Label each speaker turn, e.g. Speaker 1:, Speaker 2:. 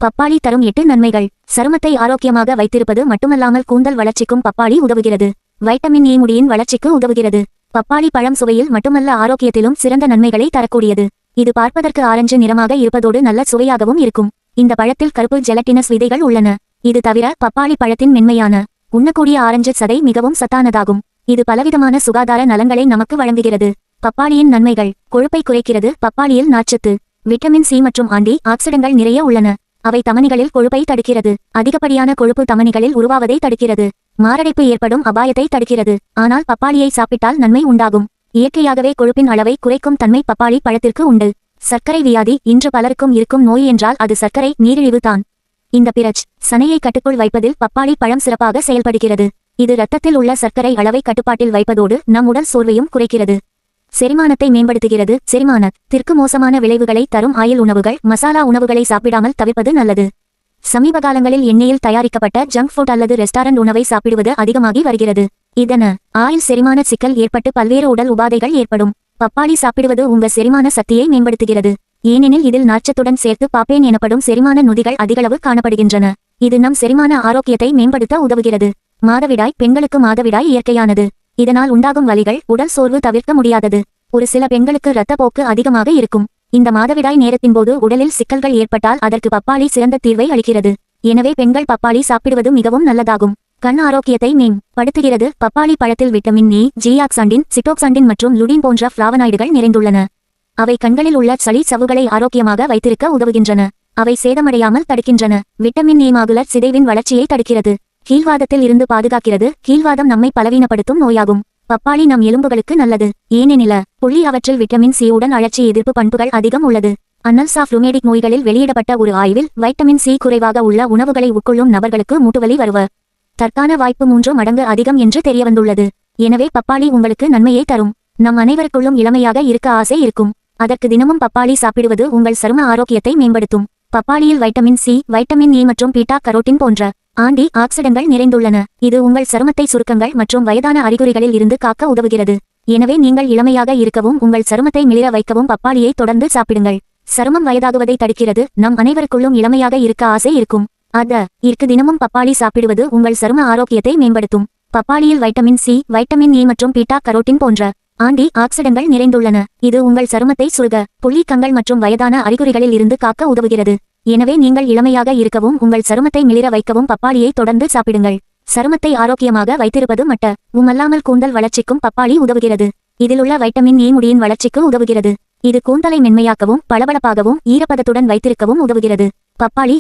Speaker 1: பப்பாளி தரும் 8 நன்மைகள். சருமத்தை ஆரோக்கியமாக வைத்திருப்பது மட்டுமல்லாமல் கூந்தல் வளர்ச்சிக்கும் பப்பாளி உதவுகிறது. வைட்டமின் ஏ முடியின் வளர்ச்சிக்கு உதவுகிறது. பப்பாளி பழம் சுவையில் மட்டுமல்ல ஆரோக்கியத்திலும் சிறந்த நன்மைகளை தரக்கூடியது. இது பார்ப்பதற்கு ஆரஞ்சு நிறமாக இருப்பதோடு நல்ல சுவையாகவும் இருக்கும். இந்த பழத்தில் கருப்பு ஜெலட்டினஸ் விதைகள் உள்ளன. இது தவிர பப்பாளி பழத்தின் மென்மையான உண்ணக்கூடிய ஆரஞ்சு சதை மிகவும் சத்தானதாகும். இது பலவிதமான சுகாதார நலன்களை நமக்கு வழங்குகிறது. பப்பாளியின் நன்மைகள்: கொழுப்பை குறைக்கிறது. பப்பாளியில் நார்ச்சத்து, விட்டமின் சி மற்றும் ஆன்டி ஆக்சிடென்ட்கள் நிறைய உள்ளன. அவை தமனிகளில் கொழுப்பை தடுக்கிறது. அதிகப்படியான கொழுப்பு தமனிகளில் உருவாவதை தடுக்கிறது. மாரடைப்பு ஏற்படும் அபாயத்தை தடுக்கிறது. ஆனால் பப்பாளியை சாப்பிட்டால் நன்மை உண்டாகும். இயற்கையாகவே கொழுப்பின் அளவை குறைக்கும் தன்மை பப்பாளி பழத்திற்கு உண்டு. சர்க்கரை வியாதி இன்று பலருக்கும் இருக்கும் நோய் என்றால் அது சர்க்கரை நீரிழிவு தான். இந்த பிரச்சனையை கட்டுக்குள் வைப்பதில் பப்பாளி பழம் சிறப்பாக செயல்படுகிறது. இது இரத்தத்தில் உள்ள சர்க்கரை அளவை கட்டுப்பாட்டில் வைப்பதோடு நம் உடல் சோர்வையும் குறைக்கிறது. செரிமானத்தை மேம்படுத்துகிறது. செரிமானத்திற்கு மோசமான விளைவுகளை தரும் ஆயில் உணவுகள், மசாலா உணவுகளை சாப்பிடாமல் தவிர்ப்பது நல்லது. சமீப காலங்களில் எண்ணெயில் தயாரிக்கப்பட்ட ஜங்க் ஃபுட் அல்லது ரெஸ்டாரண்ட் உணவை சாப்பிடுவது அதிகமாகி வருகிறது. ஆயில் செரிமான சிக்கல் ஏற்பட்டு பல்வேறு உடல் உபாதைகள் ஏற்படும். பப்பாளி சாப்பிடுவது உங்க செரிமான சக்தியை மேம்படுத்துகிறது. ஏனெனில் இதில் நார்ச்சத்துடன் சேர்த்து பாப்பேன் எனப்படும் செரிமான நொதிகள் அதிகளவு காணப்படுகின்றன. இது நம் செரிமான ஆரோக்கியத்தை மேம்படுத்த உதவுகிறது. மாதவிடாய்: பெண்களுக்கு மாதவிடாய் இயற்கையானது. இதனால் உண்டாகும் வலிகள், உடல் சோர்வு தவிர்க்க முடியாதது. ஒரு சில பெண்களுக்கு இரத்தப்போக்கு அதிகமாக இருக்கும். இந்த மாதவிடாய் நேரத்தின்போது உடலில் சிக்கல்கள் ஏற்பட்டால் அதற்கு பப்பாளி சிறந்த தீர்வை அளிக்கிறது. எனவே பெண்கள் பப்பாளி சாப்பிடுவது மிகவும் நல்லதாகும். கண் ஆரோக்கியத்தை மேம்படுத்துகிறது. பப்பாளி பழத்தில் விட்டமின் ஏ, ஜியாக்சாண்டின், சிட்டோக்சாண்டின் மற்றும் லுடின் போன்ற ஃப்ளாவனாய்டுகள் நிறைந்துள்ளன. அவை கண்களில் உள்ள சளி சவ்வுகளை ஆரோக்கியமாக வைத்திருக்க உதவுகின்றன. அவை சேதமடையாமல் தடுக்கின்றன. விட்டமின் ஏ மாகுலர் சிதைவின் வளர்ச்சியை தடுக்கிறது. கீழ்வாதத்தில் இருந்து பாதுகாக்கிறது. கீழ்வாதம் நம்மை பலவீனப்படுத்தும் நோயாகும். பப்பாளி நம் எலும்புகளுக்கு நல்லது. ஏனெனில் அவற்றில் விட்டமின் சி உடன் அழற்சி எதிர்ப்பு பண்புகள் அதிகம் உள்ளது. அன்னல்ஸ் ஆஃப் ருமேடிக் நோய்களில் வெளியிடப்பட்ட ஒரு ஆய்வில் வைட்டமின் சி குறைவாக உள்ள உணவுகளை உட்கொள்ளும் நபர்களுக்கு மூட்டுவலி தற்கான வாய்ப்பு 3 மடங்கு அதிகம் என்று தெரியவந்துள்ளது. எனவே பப்பாளி உங்களுக்கு நன்மையை தரும். நம் அனைவருக்குள்ளும் இளமையாக இருக்க ஆசை இருக்கும். அதற்கு தினமும் பப்பாளி சாப்பிடுவது உங்கள் சரும ஆரோக்கியத்தை மேம்படுத்தும். பப்பாளியில் வைட்டமின் சி, வைட்டமின் ஏ மற்றும் பீட்டா கரோட்டின் போன்ற ஆன்டி ஆக்சிடென்ட்கள் நிறைந்துள்ளன. இது உங்கள் சருமத்தை சுருக்கங்கள் மற்றும் வயதான அறிகுறிகளில் இருந்து காக்க உதவுகிறது. எனவே நீங்கள் இளமையாக இருக்கவும் உங்கள் சருமத்தை மிளிர வைக்கவும் பப்பாளியை தொடர்ந்து சாப்பிடுங்கள். சருமம் வயதாகுவதை தடுக்கிறது. நம் அனைவருக்குள்ளும் இளமையாக இருக்க ஆசை இருக்கும். தினமும் பப்பாளி சாப்பிடுவது உங்கள் சரும ஆரோக்கியத்தை மேம்படுத்தும். பப்பாளியில் வைட்டமின் சி, வைட்டமின் ஏ மற்றும் பீட்டா கரோட்டின் போன்ற ஆன்டி ஆக்சிடென்ட்கள் நிறைந்துள்ளன. இது உங்கள் சருமத்தை சுருங்க, புள்ளி கங்கள் மற்றும் வயதான அறிகுறிகளில் இருந்து காக்க உதவுகிறது. எனவே நீங்கள் இளமையாக இருக்கவும் உங்கள் சருமத்தை மிளிர வைக்கவும் பப்பாளியை தொடர்ந்து சாப்பிடுங்கள். சருமத்தை ஆரோக்கியமாக வைத்திருப்பது மட்டுமல்லாமல் கூந்தல் வளர்ச்சிக்கும் பப்பாளி உதவுகிறது. இதிலுள்ள வைட்டமின் ஏ முடியின் வளர்ச்சிக்கு உதவுகிறது. இது கூந்தலை மென்மையாக்கவும் பளபளப்பாகவும் ஈரப்பதத்துடன் வைத்திருக்கவும் உதவுகிறது. பப்பாளி